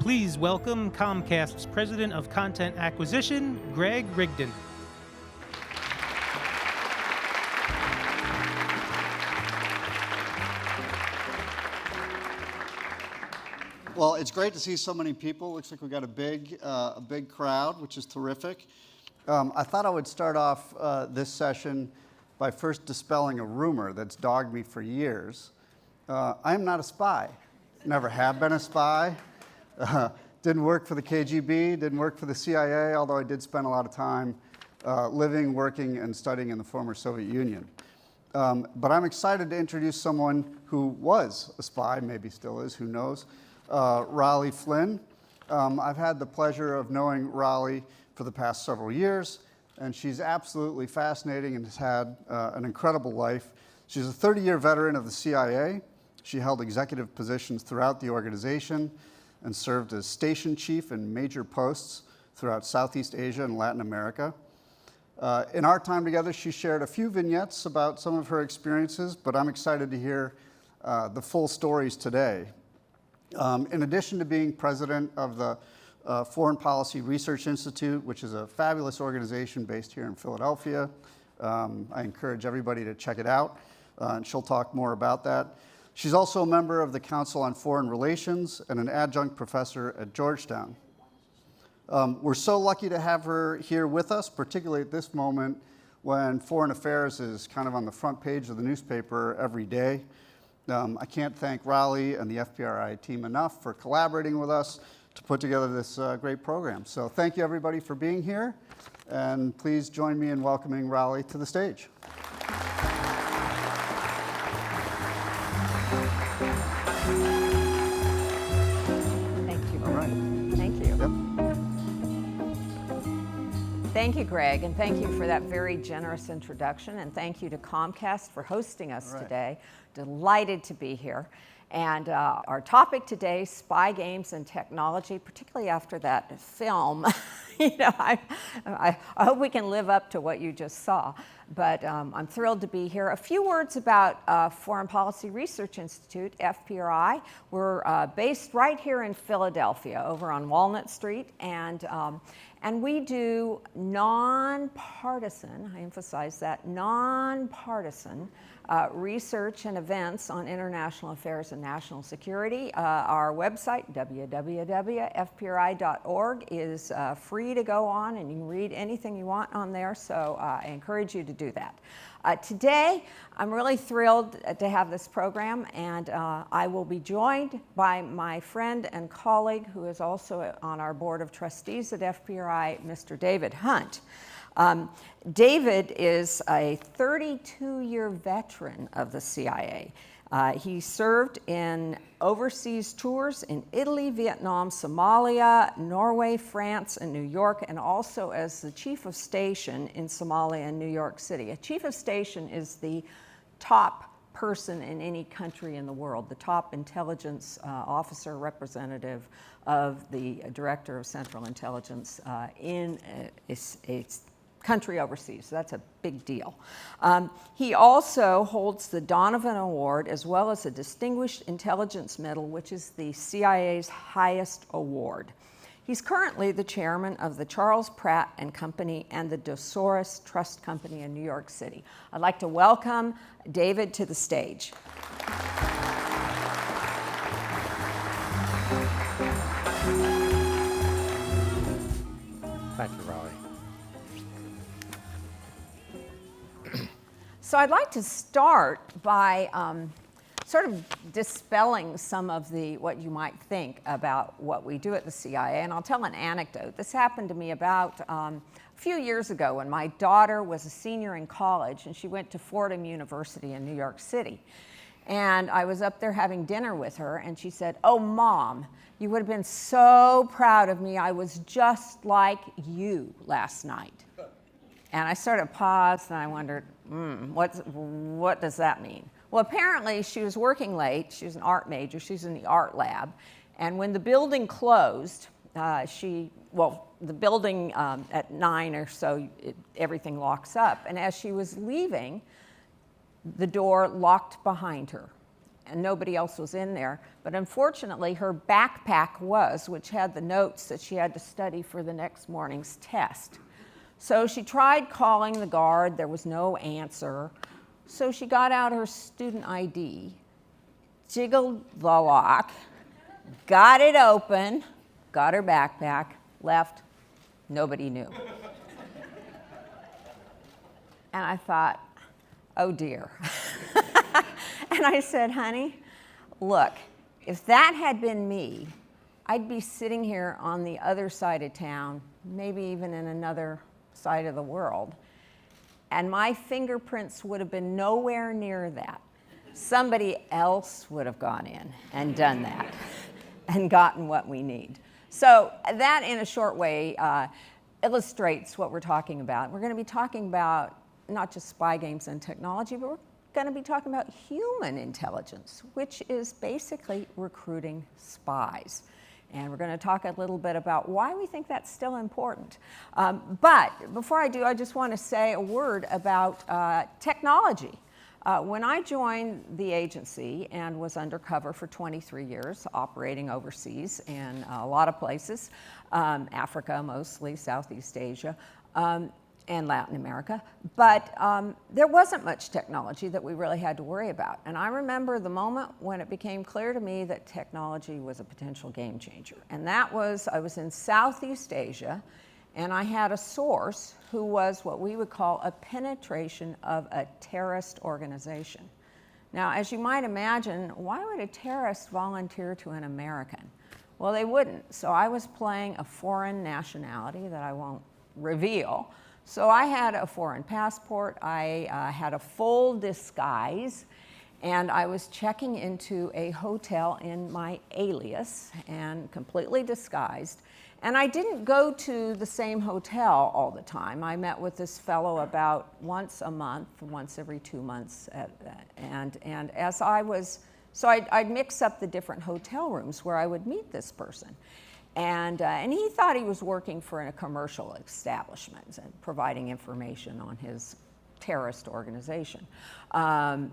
Please welcome Comcast's President of Content Acquisition, Greg Rigdon. Well, it's great to see so many people. Looks like we've got a big crowd, which is terrific. I thought I would start off this session by first dispelling a rumor that's dogged me for years. I am not a spy. Never have been a spy. Didn't work for the KGB, didn't work for the CIA, although I did spend a lot of time living, working, and studying in the former Soviet Union. But I'm excited to introduce someone who was a spy, maybe still is, who knows, Raleigh Flynn. I've had the pleasure of knowing Raleigh for the past several years, and she's absolutely fascinating and has had an incredible life. She's a 30-year veteran of the CIA. She held executive positions throughout the organization and served as station chief in major posts throughout Southeast Asia and Latin America. In our time together, she shared a few vignettes about some of her experiences, but I'm excited to hear the full stories today. In addition to being president of the Foreign Policy Research Institute, which is a fabulous organization based here in Philadelphia, I encourage everybody to check it out, and she'll talk more about that. She's also a member of the Council on Foreign Relations and an adjunct professor at Georgetown. We're so lucky to have her here with us, particularly at this moment when foreign affairs is kind of on the front page of the newspaper every day. I can't thank Raleigh and the Fpri team enough for collaborating with us to put together this great program. So thank you everybody for being here, and please join me in welcoming Raleigh to the stage. Thank you, Greg, and thank you for that very generous introduction, and thank you to Comcast for hosting us today. Delighted to be here. And our topic today, spy games and technology, particularly after that film. I hope we can live up to what you just saw, but I'm thrilled to be here. A few words about Foreign Policy Research Institute, Fpri. We're based right here in Philadelphia, over on Walnut Street, and we do nonpartisan, I emphasize that, nonpartisan research and events on international affairs and national security. Our website, www.fpri.org, is free to go on, and you can read anything you want on there, so I encourage you to do that. Today, I'm really thrilled to have this program, and I will be joined by my friend and colleague who is also on our board of trustees at Fpri, Mr. David Hunt. David is a 32-year veteran of the CIA. He served in overseas tours in Italy, Vietnam, Somalia, Norway, France, and New York, and also as the chief of station in Somalia and New York City. A chief of station is the top person in any country in the world, the top intelligence officer representative of the director of Central Intelligence in a country overseas. So that's a big deal. He also holds the Donovan Award as well as a Distinguished Intelligence Medal, which is the CIA's highest award. He's currently the chairman of the Charles Pratt and Company and the Dosaurus Trust Company in New York City. I'd like to welcome David to the stage. Thank you, Raleigh. So I'd like to start by sort of dispelling some of what you might think about what we do at the CIA, and I'll tell an anecdote. This happened to me about a few years ago when my daughter was a senior in college, and she went to Fordham University in New York City. And I was up there having dinner with her, and she said, "Oh, Mom, you would have been so proud of me. I was just like you last night." And I sort of paused, and I wondered, what does that mean? Well, apparently she was working late. She was an art major. She was in the art lab. And when the building closed, the building at 9 or so, everything locks up. And as she was leaving, the door locked behind her. and nobody else was in there. But unfortunately, her backpack was, which had the notes that she had to study for the next morning's test. So she tried calling the guard. There was no answer. So she got out her student ID, jiggled the lock, got it open, got her backpack, left. Nobody knew. And I thought, oh dear. And I said, honey, look, if that had been me, I'd be sitting here on the other side of town, maybe even in another side of the world, and my fingerprints would have been nowhere near that. Somebody else would have gone in and done that and gotten what we need. So that, in a short way, illustrates what we're talking about. We're going to be talking about not just spy games and technology, but we're going to be talking about human intelligence, which is basically recruiting spies. And we're going to talk a little bit about why we think that's still important. But before I do, I just want to say a word about technology. When I joined the agency and was undercover for 23 years, operating overseas in a lot of places, Africa mostly, Southeast Asia, and Latin America, but there wasn't much technology that we really had to worry about. And I remember the moment when it became clear to me that technology was a potential game changer. And that was, I was in Southeast Asia, and I had a source who was what we would call a penetration of a terrorist organization. Now, as you might imagine, why would a terrorist volunteer to an American? Well, they wouldn't. So I was playing a foreign nationality that I won't reveal. So I had a foreign passport, I had a full disguise, and I was checking into a hotel in my alias and completely disguised. And I didn't go to the same hotel all the time. I met with this fellow about once a month, once every 2 months. And as I was, so I'd mix up the different hotel rooms where I would meet this person. And he thought he was working for a commercial establishment and providing information on his terrorist organization. And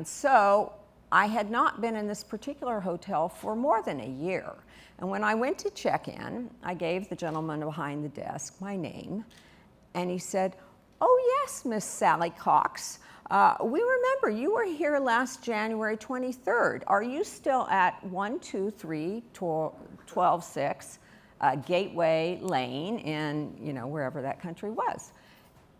so I had not been in this particular hotel for more than a year. And when I went to check in, I gave the gentleman behind the desk my name, and he said, "Oh yes, Miss Sally Cox. We remember you were here last January 23rd. Are you still at 123 126 Gateway Lane in, wherever that country was?"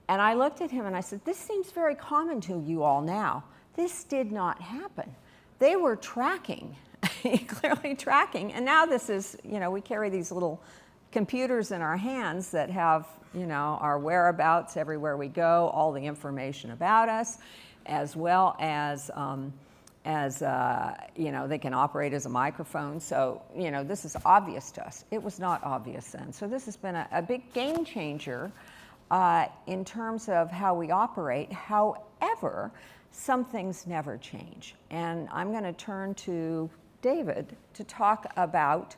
And I looked at him and I said, "This seems very common to you all now." This did not happen. They were tracking, clearly tracking. And now this is, we carry these little computers in our hands that have, our whereabouts everywhere we go, all the information about us, as well as, they can operate as a microphone. So, this is obvious to us. It was not obvious then. So this has been a big game changer in terms of how we operate. However, some things never change. And I'm going to turn to David to talk about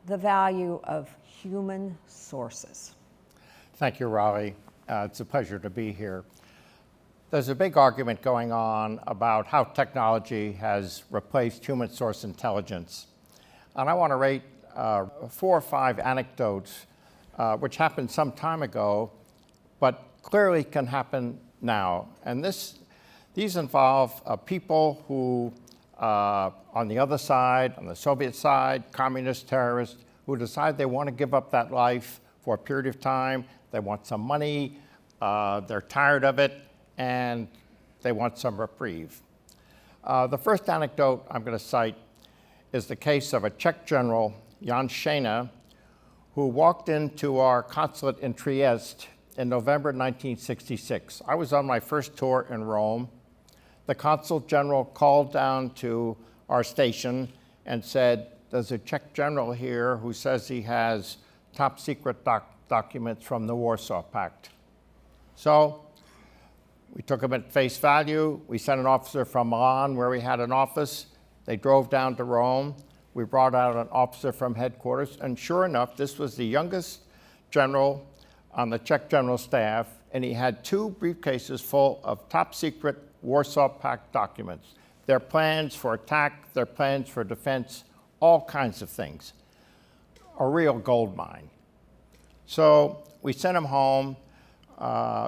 the value of human sources. Thank you, Raleigh. It's a pleasure to be here. There's a big argument going on about how technology has replaced human source intelligence. And I want to rate 4 or 5 anecdotes which happened some time ago, but clearly can happen now. And these involve people who, on the other side, on the Soviet side, communist terrorists, who decide they want to give up that life for a period of time. They want some money, they're tired of it, and they want some reprieve. The first anecdote I'm going to cite is the case of a Czech general, Jan Šejna, who walked into our consulate in Trieste in November 1966. I was on my first tour in Rome. The consul general called down to our station and said, "There's a Czech general here who says he has top secret documents from the Warsaw Pact." So we took him at face value. We sent an officer from Milan, where we had an office. They drove down to Rome. We brought out an officer from headquarters, and sure enough, this was the youngest general on the Czech general staff, and he had 2 briefcases full of top secret Warsaw Pact documents. their plans for attack, their plans for defense, all kinds of things. A real gold mine. So we sent them home.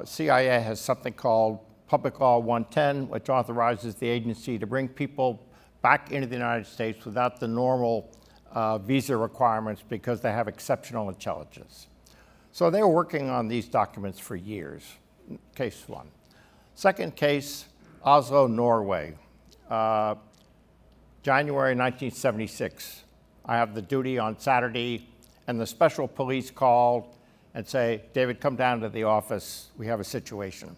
CIA has something called Public Law 110, which authorizes the agency to bring people back into the United States without the normal visa requirements because they have exceptional intelligence. So they were working on these documents for years, case one. Second case, Oslo, Norway, January 1976. I have the duty on Saturday, and the special police called and say, David, come down to the office, we have a situation.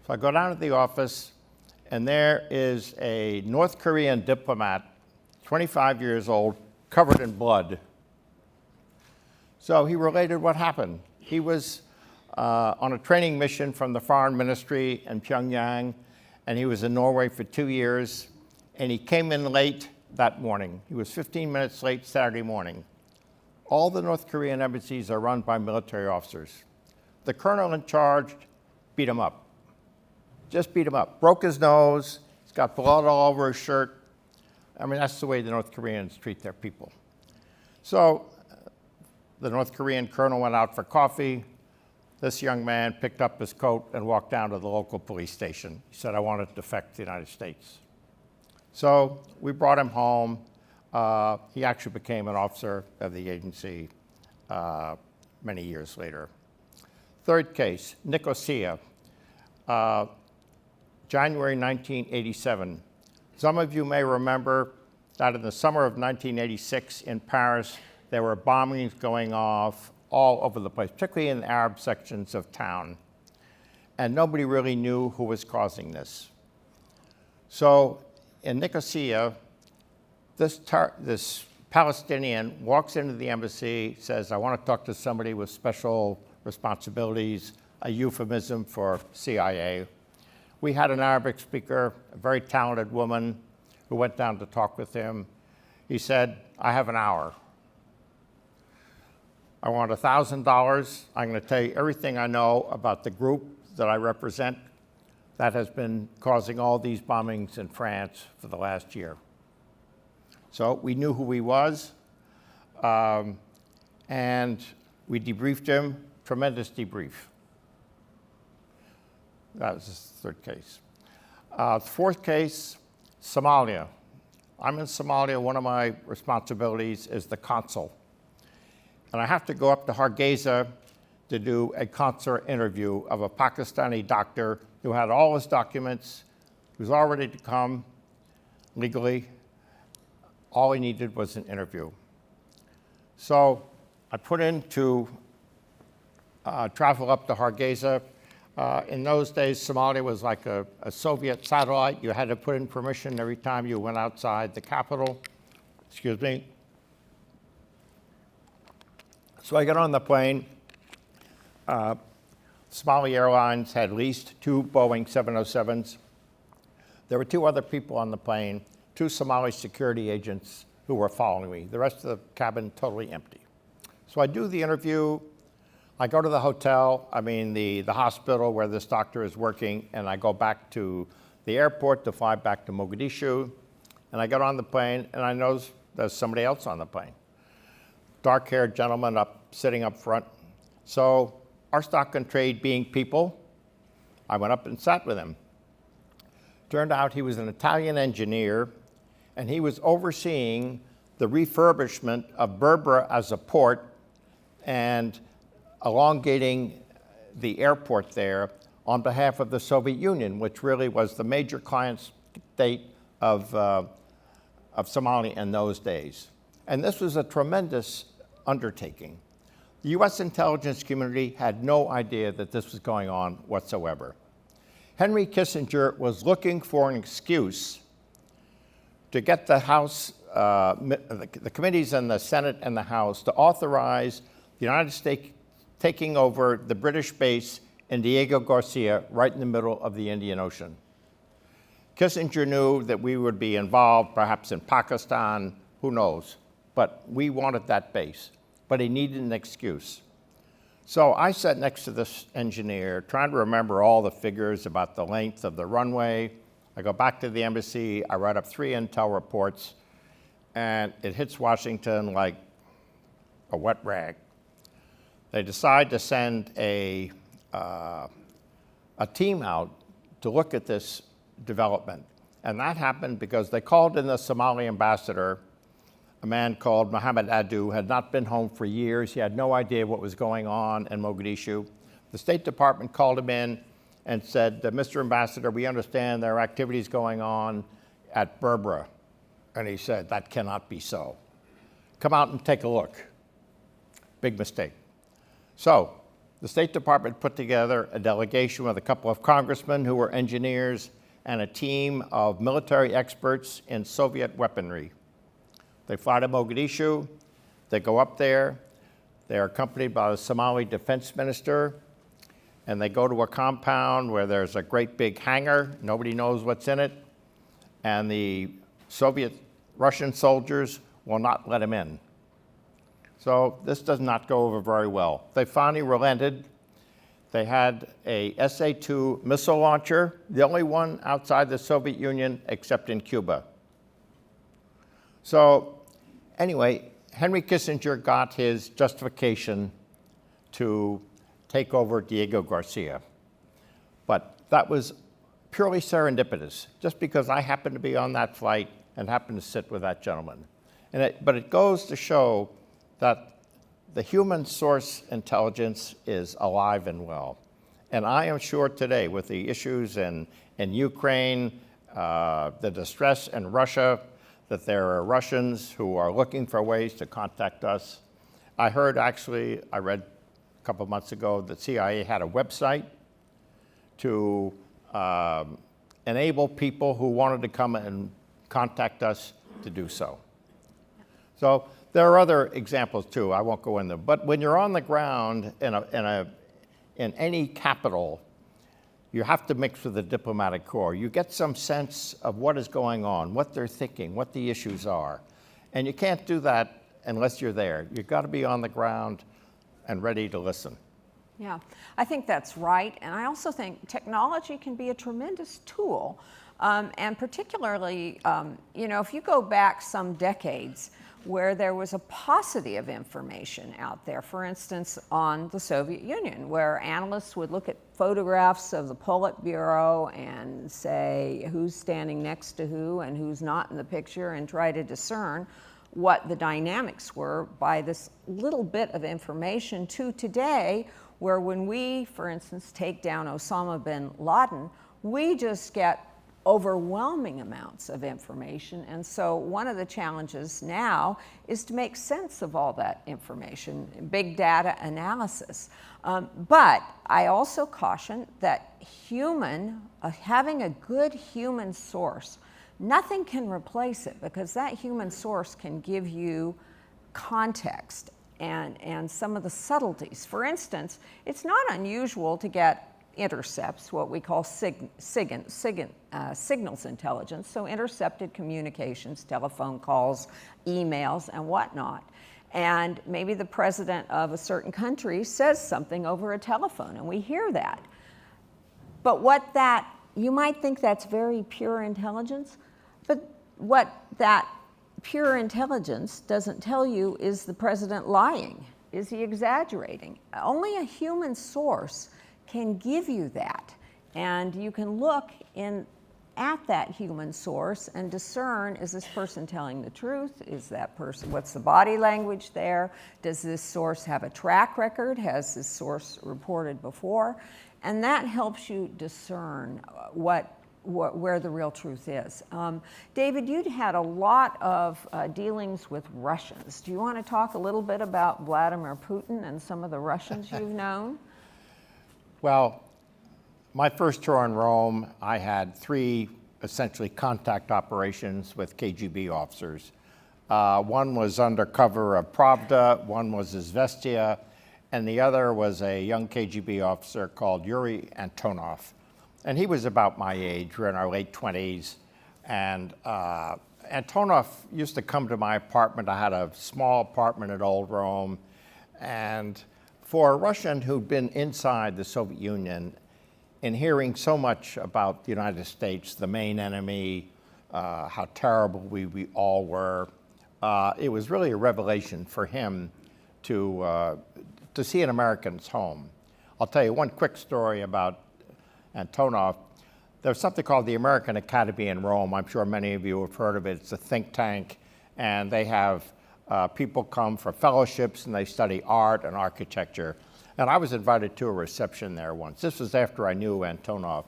So I go down to the office, and there is a North Korean diplomat, 25 years old, covered in blood. So he related what happened. He was on a training mission from the foreign ministry in Pyongyang, and he was in Norway for 2 years, and he came in late that morning. He was 15 minutes late Saturday morning. All the North Korean embassies are run by military officers. The colonel in charge beat him up. Just beat him up. Broke his nose. He's got blood all over his shirt. I mean, that's the way the North Koreans treat their people. So the North Korean colonel went out for coffee. This young man picked up his coat and walked down to the local police station. He said, I want to defect to the United States. So we brought him home. He actually became an officer of the agency many years later. Third case, Nicosia, January 1987. Some of you may remember that in the summer of 1986 in Paris, there were bombings going off all over the place, particularly in the Arab sections of town. And nobody really knew who was causing this. So in Nicosia, this Palestinian walks into the embassy, says, I want to talk to somebody with special responsibilities, a euphemism for CIA. We had an Arabic speaker, a very talented woman, who went down to talk with him. He said, I have an hour. I want $1,000. I'm going to tell you everything I know about the group that I represent that has been causing all these bombings in France for the last year. So we knew who he was, and we debriefed him, tremendous debrief. That was his third case. Fourth case, Somalia. I'm in Somalia. One of my responsibilities is the consul. And I have to go up to Hargeisa to do a consular interview of a Pakistani doctor who had all his documents, who was all ready to come legally. All he needed was an interview. So I put in to travel up to Hargeisa. In those days, Somalia was like a Soviet satellite. You had to put in permission every time you went outside the capital. Excuse me. So I got on the plane. Somali Airlines had leased 2 Boeing 707s. There were 2 other people on the plane, 2 Somali security agents who were following me. The rest of the cabin totally empty. So I do the interview. I go to the hotel, the hospital where this doctor is working, and I go back to the airport to fly back to Mogadishu. And I get on the plane, and I notice there's somebody else on the plane. Dark-haired gentleman sitting up front. So our stock and trade being people, I went up and sat with him. Turned out he was an Italian engineer, and he was overseeing the refurbishment of Berbera as a port and elongating the airport there on behalf of the Soviet Union, which really was the major client state of Somalia in those days. And this was a tremendous undertaking. The US intelligence community had no idea that this was going on whatsoever. Henry Kissinger was looking for an excuse to get the House, the committees in the Senate and the House to authorize the United States taking over the British base in Diego Garcia right in the middle of the Indian Ocean. Kissinger knew that we would be involved, perhaps in Pakistan, who knows, but we wanted that base, but he needed an excuse. So I sat next to this engineer, trying to remember all the figures about the length of the runway, I go back to the embassy, I write up 3 intel reports, and it hits Washington like a wet rag. They decide to send a team out to look at this development. And that happened because they called in the Somali ambassador, a man called Mohammed Adu, had not been home for years. He had no idea what was going on in Mogadishu. The State Department called him in and said, Mr. Ambassador, we understand there are activities going on at Berbera. And he said, that cannot be so. Come out and take a look. Big mistake. So the State Department put together a delegation with a couple of congressmen who were engineers and a team of military experts in Soviet weaponry. They fly to Mogadishu, they go up there, they're accompanied by the Somali defense minister, and they go to a compound where there's a great big hangar, nobody knows what's in it, and the Russian soldiers will not let them in. So this does not go over very well. They finally relented. They had a SA-2 missile launcher, the only one outside the Soviet Union except in Cuba. So anyway, Henry Kissinger got his justification to take over Diego Garcia. But that was purely serendipitous, just because I happened to be on that flight and happened to sit with that gentleman. But it goes to show that the human source intelligence is alive and well. And I am sure today, with the issues in Ukraine, the distress in Russia, that there are Russians who are looking for ways to contact us. I read a couple of months ago that CIA had a website to enable people who wanted to come and contact us to do so. So there are other examples too, I won't go in them. But when you're on the ground in any capital, you have to mix with the diplomatic corps. You get some sense of what is going on, what they're thinking, what the issues are. And you can't do that unless you're there. You've got to be on the ground and ready to listen. Yeah, I think that's right. And I also think technology can be a tremendous tool. And particularly, if you go back some decades where there was a paucity of information out there, for instance, on the Soviet Union, where analysts would look at photographs of the Politburo and say who's standing next to who and who's not in the picture and try to discern what the dynamics were by this little bit of information, to today, where when we, for instance, take down Osama bin Laden, we just get overwhelming amounts of information. And so one of the challenges now is to make sense of all that information, big data analysis. But I also caution that having a good human source, nothing can replace it, because that human source can give you context and some of the subtleties. For instance, it's not unusual to get intercepts, what we call signals intelligence, so intercepted communications, telephone calls, emails, and whatnot. And maybe the president of a certain country says something over a telephone, and we hear that. But you might think that's very pure intelligence, but what that pure intelligence doesn't tell you is the president lying. Is he exaggerating? Only a human source can give you that. And you can look at that human source and discern, is this person telling the truth? What's the body language there? Does this source have a track record? Has this source reported before? And that helps you discern where the real truth is. David, you'd had a lot of dealings with Russians. Do you want to talk a little bit about Vladimir Putin and some of the Russians you've known? Well, my first tour in Rome, I had 3 essentially contact operations with KGB officers. One was under cover of Pravda, one was Izvestia, and the other was a young KGB officer called Yuri Antonov. And he was about my age. We were in our late 20s. And Antonov used to come to my apartment. I had a small apartment at Old Rome. And for a Russian who'd been inside the Soviet Union, in hearing so much about the United States, the main enemy, how terrible we all were, it was really a revelation for him to see an American's home. I'll tell you one quick story about Antonov. There's something called the American Academy in Rome. I'm sure many of you have heard of it. It's a think tank, and they have people come for fellowships, and they study art and architecture. And I was invited to a reception there once. This was after I knew Antonov.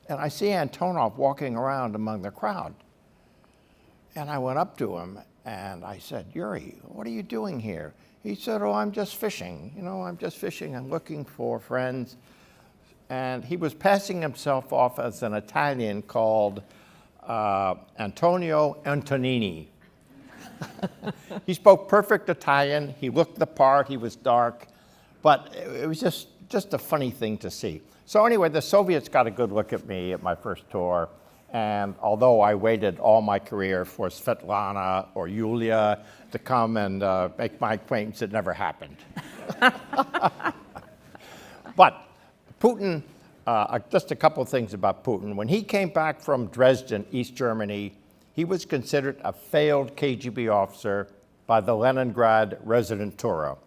And I see Antonov walking around among the crowd. And I went up to him, and I said, "Yuri, what are you doing here?" He said, "Oh, I'm just fishing. You know, I'm just fishing. I'm looking for friends." And he was passing himself off as an Italian called Antonio Antonini. He spoke perfect Italian. He looked the part. He was dark. But it was just a funny thing to see. So anyway, the Soviets got a good look at me at my first tour. And although I waited all my career for Svetlana or Yulia to come and make my acquaintance, it never happened. But Putin, just a couple of things about Putin. When he came back from Dresden, East Germany, he was considered a failed KGB officer by the Leningrad Residentura.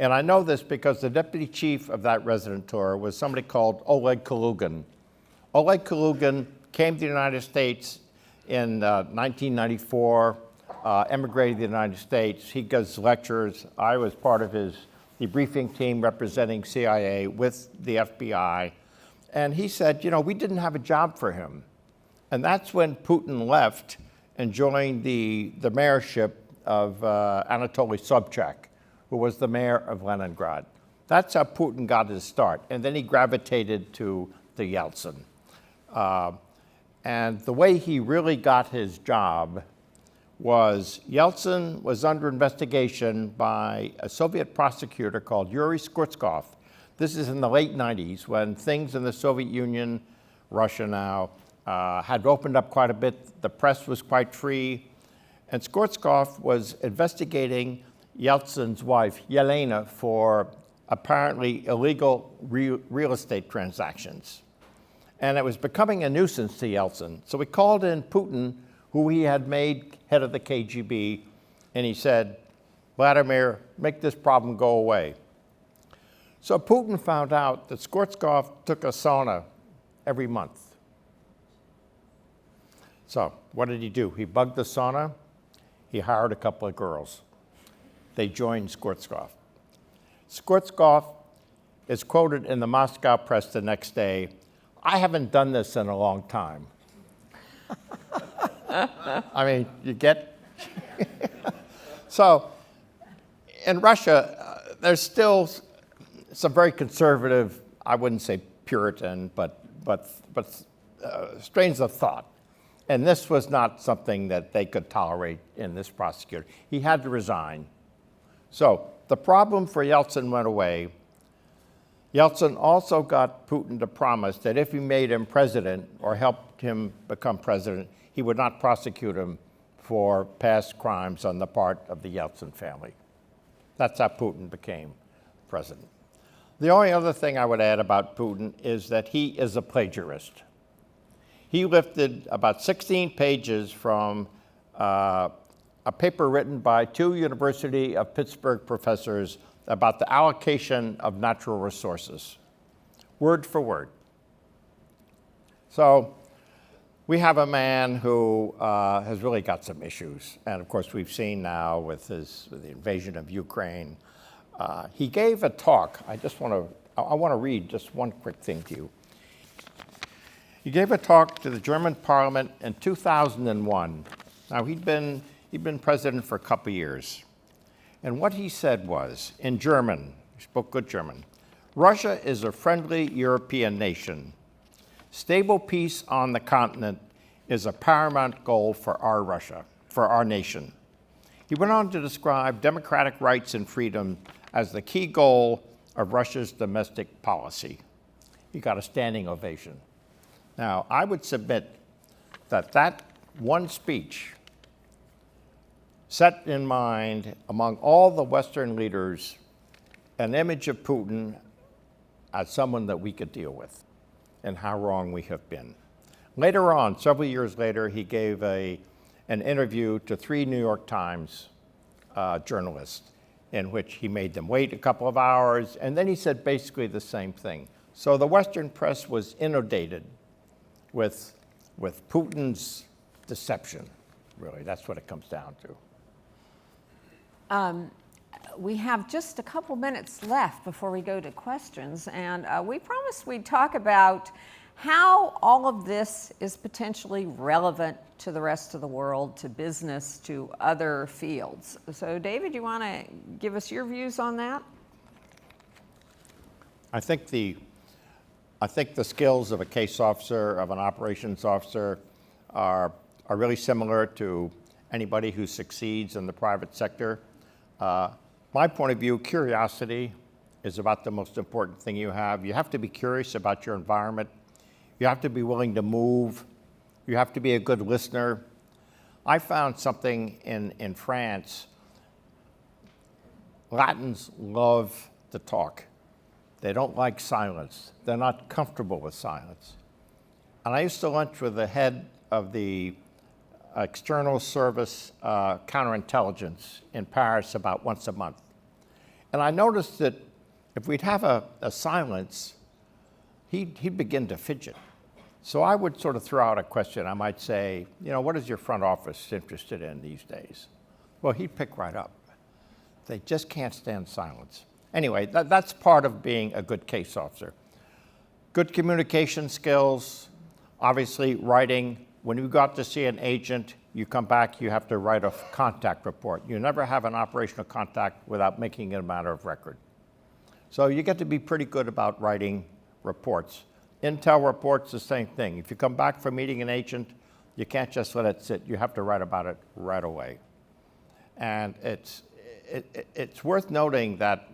And I know this because the deputy chief of that Residentura was somebody called Oleg Kalugin. Oleg Kalugin came to the United States in 1994, emigrated to the United States. He gives lectures. I was part of his debriefing team representing CIA with the FBI. And he said, you know, we didn't have a job for him. And that's when Putin left and joined the mayorship of Anatoly Sobchak, who was the mayor of Leningrad. That's how Putin got his start. And then he gravitated to Yeltsin. And the way he really got his job was Yeltsin was under investigation by a Soviet prosecutor called Yuri Skurtskov. This is in the late 90s when things in the Soviet Union, Russia now, had opened up quite a bit. The press was quite free. And Skurtskov was investigating Yeltsin's wife, Yelena, for apparently illegal real estate transactions. And it was becoming a nuisance to Yeltsin. So he called in Putin, who he had made head of the KGB, and he said, "Vladimir, make this problem go away." So Putin found out that Skurtskov took a sauna every month. So what did he do? He bugged the sauna. He hired a couple of girls. They joined Skurtskov. Skurtskov is quoted in the Moscow press the next day, "I haven't done this in a long time." I mean, you get? So in Russia, there's still some very conservative, I wouldn't say Puritan, but strains of thought. And this was not something that they could tolerate in this prosecutor. He had to resign. So the problem for Yeltsin went away. Yeltsin also got Putin to promise that if he made him president or helped him become president, he would not prosecute him for past crimes on the part of the Yeltsin family. That's how Putin became president. The only other thing I would add about Putin is that he is a plagiarist. He lifted about 16 pages from a paper written by two University of Pittsburgh professors about the allocation of natural resources, word for word. So we have a man who has really got some issues. And of course, we've seen now with the invasion of Ukraine. He gave a talk. I want to read just one quick thing to you. He gave a talk to the German parliament in 2001. Now, he'd been president for a couple years. And what he said was, in German, he spoke good German, "Russia is a friendly European nation. Stable peace on the continent is a paramount goal for our Russia, for our nation." He went on to describe democratic rights and freedom as the key goal of Russia's domestic policy. He got a standing ovation. Now, I would submit that that one speech set in mind among all the Western leaders an image of Putin as someone that we could deal with. and how wrong we have been. Later on, several years later, he gave an interview to 3 New York Times journalists in which he made them wait a couple of hours, and then he said basically the same thing. So the Western press was inundated with Putin's deception, really. That's what it comes down to. We have just a couple minutes left before we go to questions, and we promised we'd talk about how all of this is potentially relevant to the rest of the world, to business, to other fields. So David, you want to give us your views on that? I think the skills of a case officer, of an operations officer, are really similar to anybody who succeeds in the private sector. My point of view, curiosity is about the most important thing you have. You have to be curious about your environment. You have to be willing to move. You have to be a good listener. I found something in France. Latins love to talk. They don't like silence. They're not comfortable with silence. And I used to lunch with the head of the external service counterintelligence in Paris about once a month. And I noticed that if we'd have a silence, he'd begin to fidget. So I would sort of throw out a question. I might say, what is your front office interested in these days? Well, he'd pick right up. They just can't stand silence. Anyway, that's part of being a good case officer. Good communication skills, obviously writing. When you go out to see an agent, you come back, you have to write a contact report. You never have an operational contact without making it a matter of record. So you get to be pretty good about writing reports. Intel reports, the same thing. If you come back from meeting an agent, you can't just let it sit. You have to write about it right away. And it's worth noting that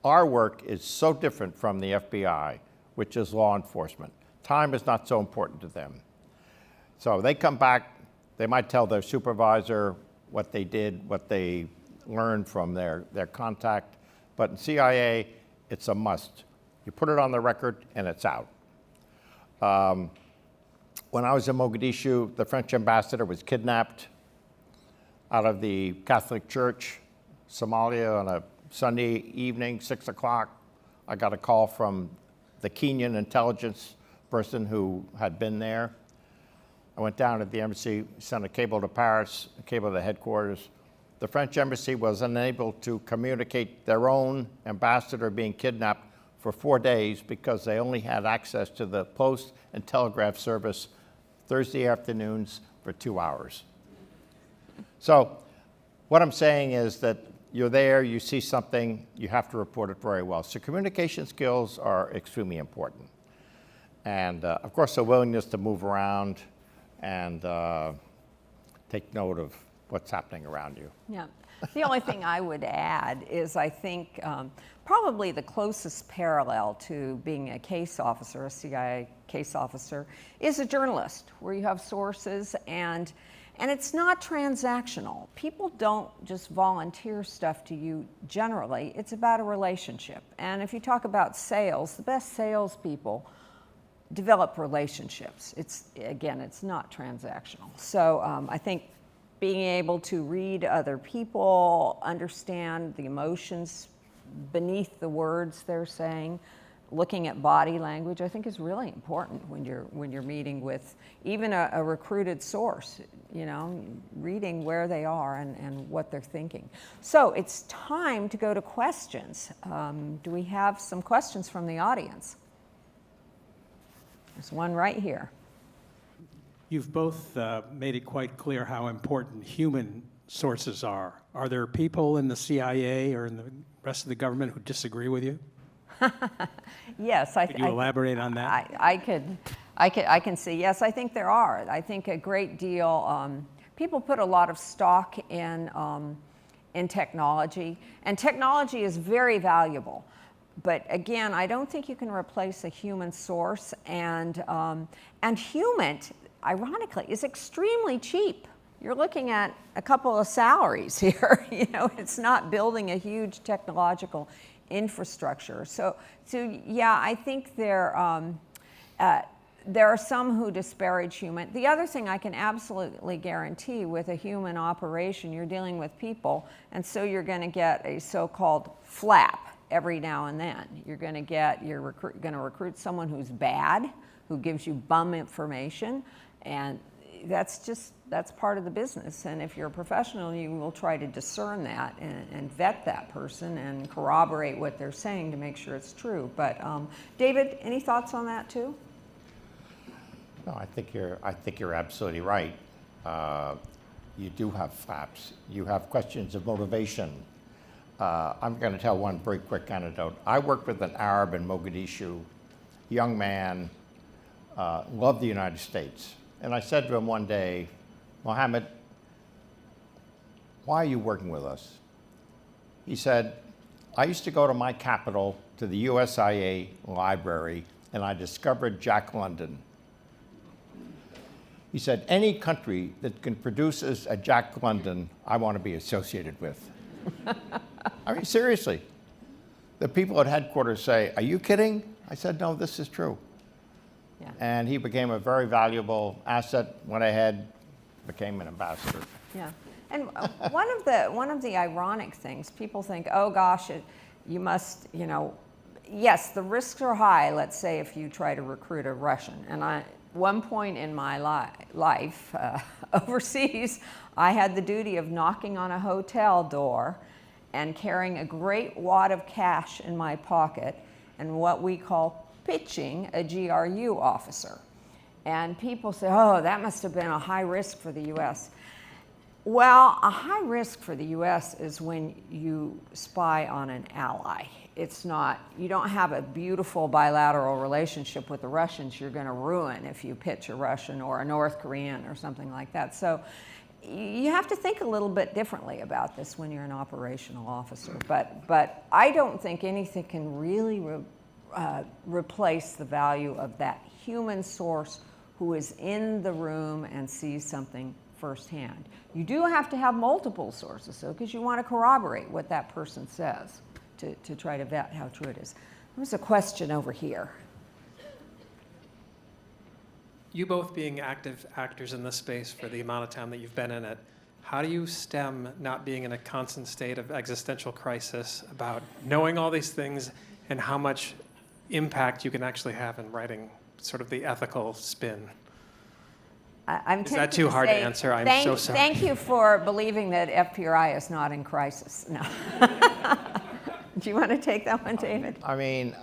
our work is so different from the FBI, which is law enforcement. Time is not so important to them. So they come back, they might tell their supervisor what they did, what they learned from their contact. But in CIA, it's a must. You put it on the record and it's out. When I was in Mogadishu, the French ambassador was kidnapped out of the Catholic Church, Somalia, on a Sunday evening, 6 o'clock. I got a call from the Kenyan intelligence person who had been there. I went down to the embassy, sent a cable to Paris, a cable to the headquarters. The French embassy was unable to communicate their own ambassador being kidnapped for 4 days because they only had access to the post and telegraph service Thursday afternoons for 2 hours. So what I'm saying is that you're there, you see something, you have to report it very well. So communication skills are extremely important. And of course, the willingness to move around and take note of what's happening around you. Yeah. The only thing I would add is I think probably the closest parallel to being a case officer, a CIA case officer, is a journalist, where you have sources and it's not transactional. People don't just volunteer stuff to you generally. It's about a relationship. And if you talk about sales, the best salespeople develop relationships. It's not transactional. So I think being able to read other people, understand the emotions beneath the words they're saying, looking at body language, I think is really important when you're meeting with even a recruited source, reading where they are and what they're thinking. So it's time to go to questions. Do we have some questions from the audience? There's one right here. You've both made it quite clear how important human sources are. Are there people in the CIA or in the rest of the government who disagree with you? Yes, Could you elaborate on that? I can see. Yes, I think there are. I think a great deal. People put a lot of stock in technology, and technology is very valuable. But again, I don't think you can replace a human source, and human, ironically, is extremely cheap. You're looking at a couple of salaries here. It's not building a huge technological infrastructure. So yeah, I think There are some who disparage human. The other thing I can absolutely guarantee, with a human operation, you're dealing with people, and so you're going to get a so-called flap every now and then. You're going to recruit someone who's bad, who gives you bum information, and that's part of the business. And if you're a professional, you will try to discern that and vet that person and corroborate what they're saying to make sure it's true. But David, any thoughts on that too? No, I think you're absolutely right. You do have flaps. You have questions of motivation. I'm going to tell one very quick anecdote. I worked with an Arab in Mogadishu, young man, loved the United States. And I said to him one day, Mohammed, why are you working with us? He said, I used to go to my capital, to the USIA library, and I discovered Jack London. He said, any country that can produce a Jack London, I want to be associated with. I mean, seriously. The people at headquarters say, are you kidding? I said, no, this is true. Yeah. And he became a very valuable asset, went ahead, became an ambassador. Yeah. And one of the ironic things, people think, oh gosh, you must, yes, the risks are high, let's say, if you try to recruit a Russian. And one point in my life overseas, I had the duty of knocking on a hotel door and carrying a great wad of cash in my pocket and what we call pitching a GRU officer. And people say, oh, that must have been a high risk for the U.S. Well, a high risk for the U.S. is when you spy on an ally. It's not, you don't have a beautiful bilateral relationship with the Russians you're going to ruin if you pitch a Russian or a North Korean or something like that. So you have to think a little bit differently about this when you're an operational officer. But I don't think anything can really replace the value of that human source who is in the room and sees something firsthand. You do have to have multiple sources, though, because you want to corroborate what that person says to try to vet how true it is. There was a question over here. You both being active actors in this space for the amount of time that you've been in it, how do you stem not being in a constant state of existential crisis about knowing all these things and how much impact you can actually have in writing sort of the ethical spin? Is that too hard to answer? I'm so sorry. Thank you for believing that Fpri is not in crisis. No. Do you want to take that one, David? I mean,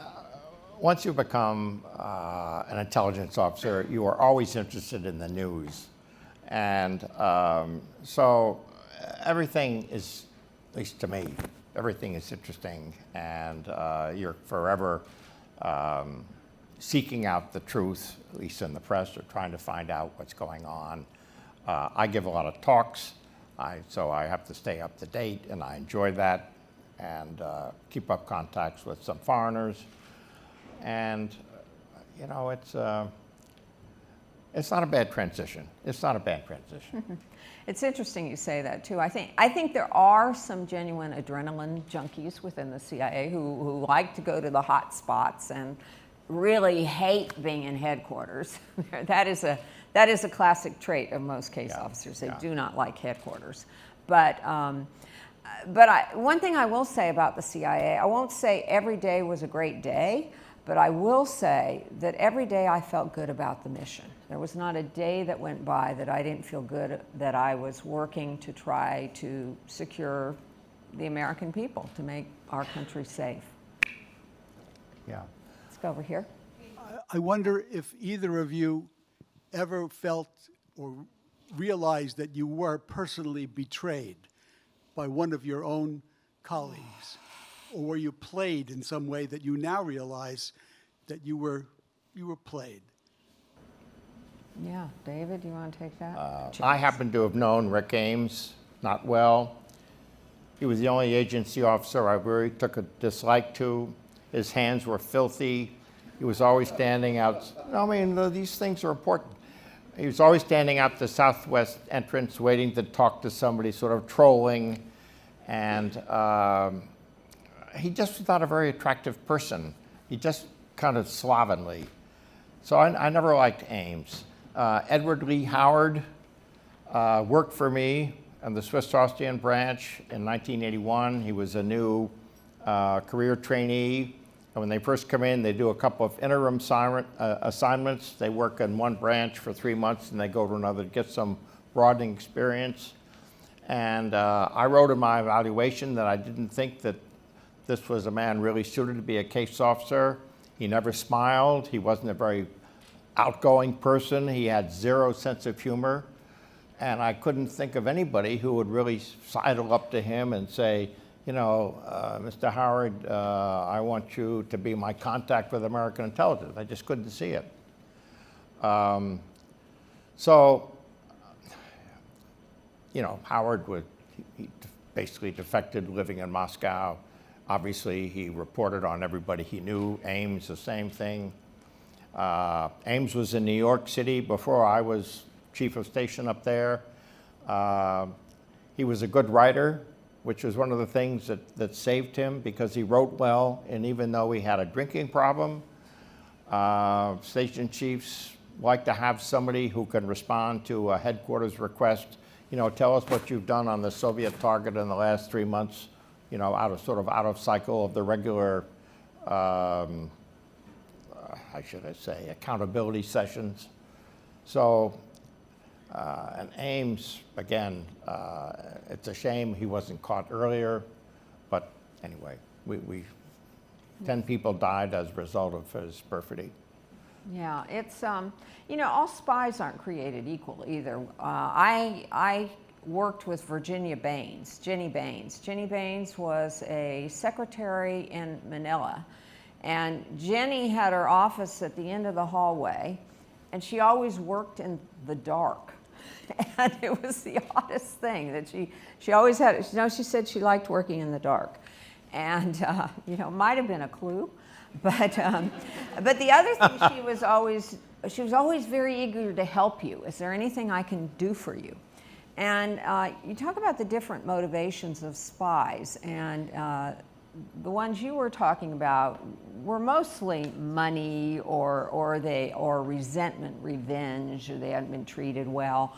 once you become an intelligence officer, you are always interested in the news. And so everything is, at least to me, everything is interesting. And you're forever seeking out the truth, at least in the press, or trying to find out what's going on. I give a lot of talks, so I have to stay up to date, and I enjoy that, and keep up contacts with some foreigners. And, it's not a bad transition. It's not a bad transition. It's interesting you say that, too. I think there are some genuine adrenaline junkies within the CIA who like to go to the hot spots and really hate being in headquarters. That is a classic trait of most case officers. They do not like headquarters. But one thing I will say about the CIA, I won't say every day was a great day, but I will say that every day I felt good about the mission. There was not a day that went by that I didn't feel good that I was working to try to secure the American people, to make our country safe. Yeah. Let's go over here. I wonder if either of you ever felt or realized that you were personally betrayed by one of your own colleagues, or were you played in some way that you now realize that you were played? Yeah, David, do you want to take that? I happen to have known Rick Ames not well. He was the only agency officer I really took a dislike to. His hands were filthy. He was always standing out. I mean, these things are important. He was always standing out the southwest entrance, waiting to talk to somebody, sort of trolling. And he just was not a very attractive person. He just kind of slovenly. So I never liked Ames. Edward Lee Howard worked for me in the Swiss-Austrian branch in 1981. He was a new career trainee. And when they first come in, they do a couple of interim assignments. They work in one branch for 3 months, and they go to another to get some broadening experience. And I wrote in my evaluation that I didn't think that this was a man really suited to be a case officer. He never smiled. He wasn't a very outgoing person. He had zero sense of humor. And I couldn't think of anybody who would really sidle up to him and say, you know, Mr. Howard, I want you to be my contact with American intelligence. I just couldn't see it. So, you know, Howard he basically defected living in Moscow. Obviously, he reported on everybody he knew. Ames, the same thing. Ames was in New York City before I was chief of station up there. He was a good writer, which was one of the things that saved him because he wrote well, and even though he had a drinking problem, station chiefs like to have somebody who can respond to a headquarters request. You know, tell us what you've done on the Soviet target in the last 3 months, you know, out of cycle of the regular, how should I say, accountability sessions. So, and Ames, again, it's a shame he wasn't caught earlier, but anyway, 10 people died as a result of his perfidy. Yeah, it's, you know, all spies aren't created equal either. I worked with Virginia Baines, Jenny Baines. Jenny Baines was a secretary in Manila, and Jenny had her office at the end of the hallway, and she always worked in the dark. And it was the oddest thing that she always had, you know, she said she liked working in the dark. And, you know, might have been a clue. But the other thing, she was always very eager to help you. Is there anything I can do for you? And you talk about the different motivations of spies, and the ones you were talking about were mostly money or resentment, revenge, or they hadn't been treated well.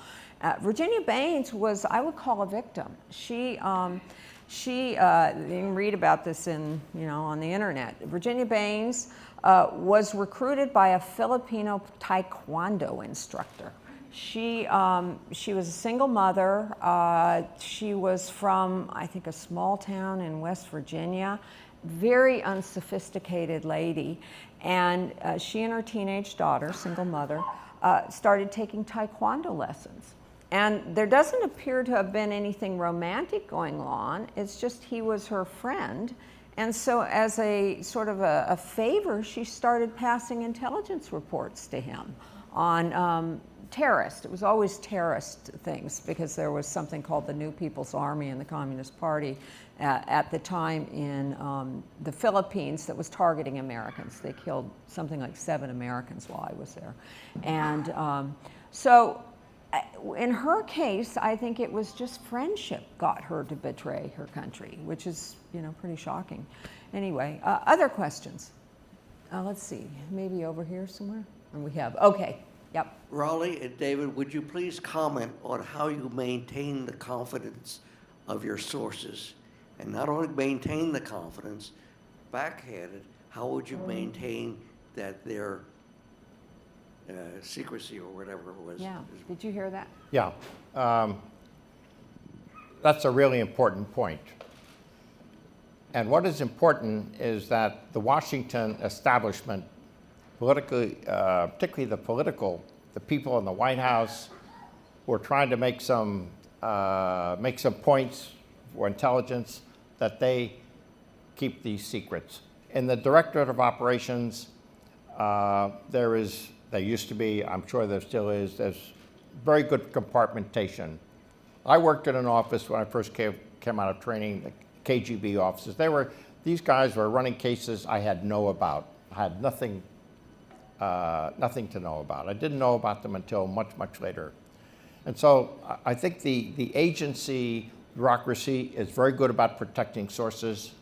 Virginia Baines was, I would call, a victim. She you can read about this in, you know, on the internet. Virginia Baines was recruited by a Filipino taekwondo instructor. She was a single mother. She was from, I think, a small town in West Virginia. Very unsophisticated lady. And she and her teenage daughter, single mother, started taking taekwondo lessons. And there doesn't appear to have been anything romantic going on. It's just he was her friend. And so as a sort of a favor, she started passing intelligence reports to him on terrorists. It was always terrorist things because there was something called the New People's Army in the Communist Party at the time in the Philippines that was targeting Americans. They killed something like 7 Americans while I was there. And so in her case, I think it was just friendship got her to betray her country, which is, you know, pretty shocking. Anyway, other questions? Let's see, maybe over here somewhere? And we have, okay, yep. Raleigh and David, would you please comment on how you maintain the confidence of your sources? And not only maintain the confidence, backhanded, how would you maintain that their secrecy or whatever it was? Yeah, did you hear that? Yeah, that's a really important point. And what is important is that the Washington establishment, politically, particularly the people in the White House, were trying to make some points for intelligence that they keep these secrets. In the Directorate of Operations, there used to be, I'm sure there still is, there's very good compartmentation. I worked in an office when I first came out of training, the KGB offices. These guys were running cases I had I had nothing to know about. I didn't know about them until much, much later. And so I think the agency bureaucracy is very good about protecting sources.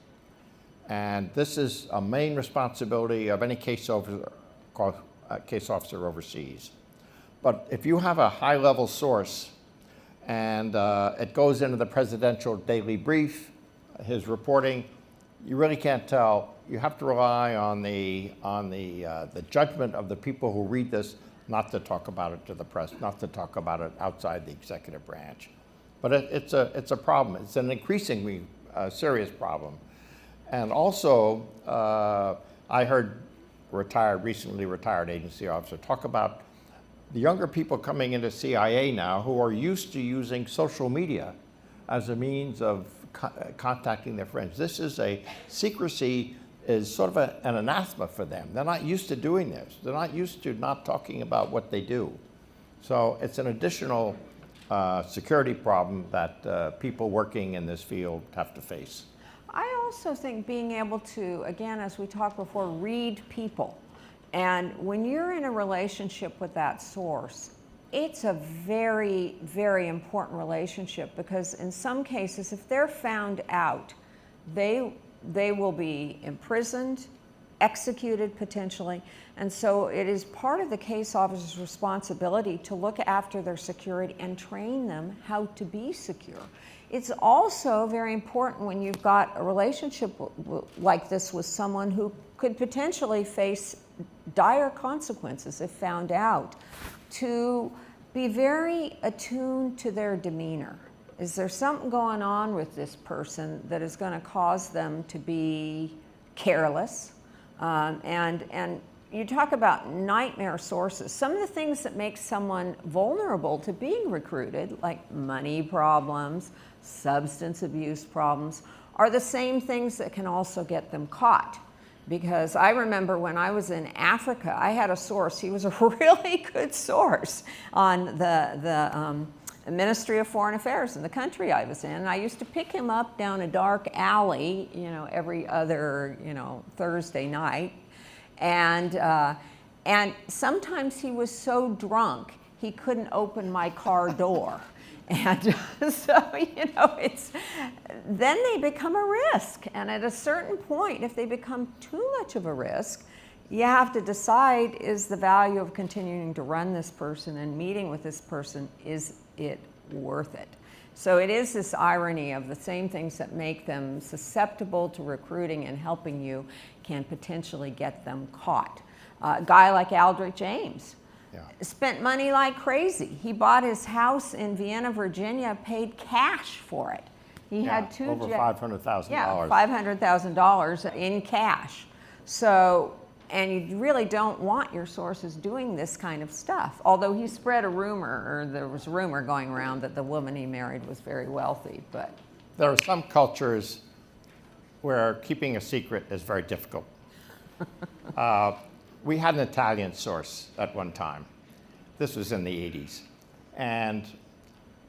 And this is a main responsibility of any case officer case officer overseas. But if you have a high-level source and it goes into the presidential daily brief, his reporting, you really can't tell. You have to rely on the judgment of the people who read this, not to talk about it to the press, not to talk about it outside the executive branch. But it's a problem. It's an increasingly serious problem. And also, I heard recently retired agency officer talk about the younger people coming into CIA now who are used to using social media as a means of contacting their friends. This is secrecy is sort of an anathema for them. They're not used to doing this. They're not used to not talking about what they do. So it's an additional security problem that people working in this field have to face. I also think being able to, again, as we talked before, read people. And when you're in a relationship with that source, it's a very, very important relationship, because in some cases, if they're found out, they will be imprisoned, executed potentially. And so it is part of the case officer's responsibility to look after their security and train them how to be secure. It's also very important when you've got a relationship like this with someone who could potentially face dire consequences if found out, to be very attuned to their demeanor. Is there something going on with this person that is going to cause them to be careless? And you talk about nightmare sources. Some of the things that make someone vulnerable to being recruited, like money problems, substance abuse problems, are the same things that can also get them caught. Because I remember when I was in Africa, I had a source. He was a really good source on the Ministry of Foreign Affairs in the country I was in. And I used to pick him up down a dark alley, every other, Thursday night. And sometimes he was so drunk he couldn't open my car door. And so, then they become a risk. And at a certain point, if they become too much of a risk, you have to decide, is the value of continuing to run this person and meeting with this person, is it worth it? So it is this irony of the same things that make them susceptible to recruiting and helping you can potentially get them caught. A guy like Aldrich James spent money like crazy. He bought his house in Vienna, Virginia, paid cash for it. He had two over $500,000. Yeah, $500,000 in cash. So, and you really don't want your sources doing this kind of stuff. Although he spread a rumor, or there was a rumor going around that the woman he married was very wealthy, but. There are some cultures where keeping a secret is very difficult. We had an Italian source at one time. This was in the 80s. And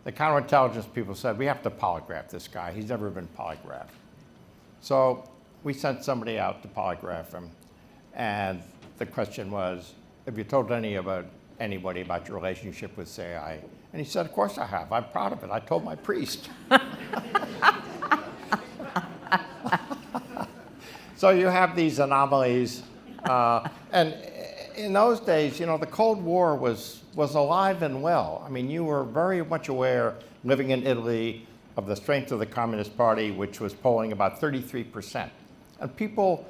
the counterintelligence people said, we have to polygraph this guy. He's never been polygraphed. So we sent somebody out to polygraph him. And the question was, have you told anybody about your relationship with CIA? And he said, of course I have. I'm proud of it. I told my priest. So you have these anomalies. And in those days, the Cold War was alive and well. I mean, you were very much aware, living in Italy, of the strength of the Communist Party, which was polling about 33%. And people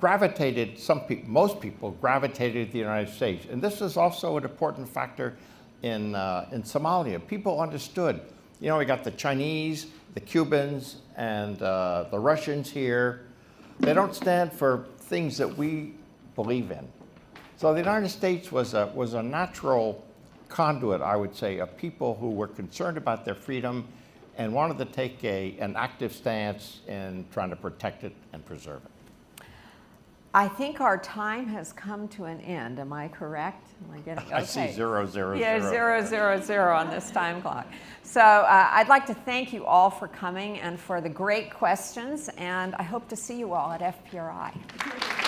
gravitated, most people gravitated to the United States. And this is also an important factor in Somalia. People understood. We got the Chinese, the Cubans, and the Russians here. They don't stand for things that we believe in. So the United States was a natural conduit, I would say, of people who were concerned about their freedom and wanted to take an active stance in trying to protect it and preserve it. I think our time has come to an end. Am I correct? Am I getting okay? I see 0, 0, Yeah, 0. 0, 0, 0 on this time clock. So I'd like to thank you all for coming and for the great questions, and I hope to see you all at FPRI.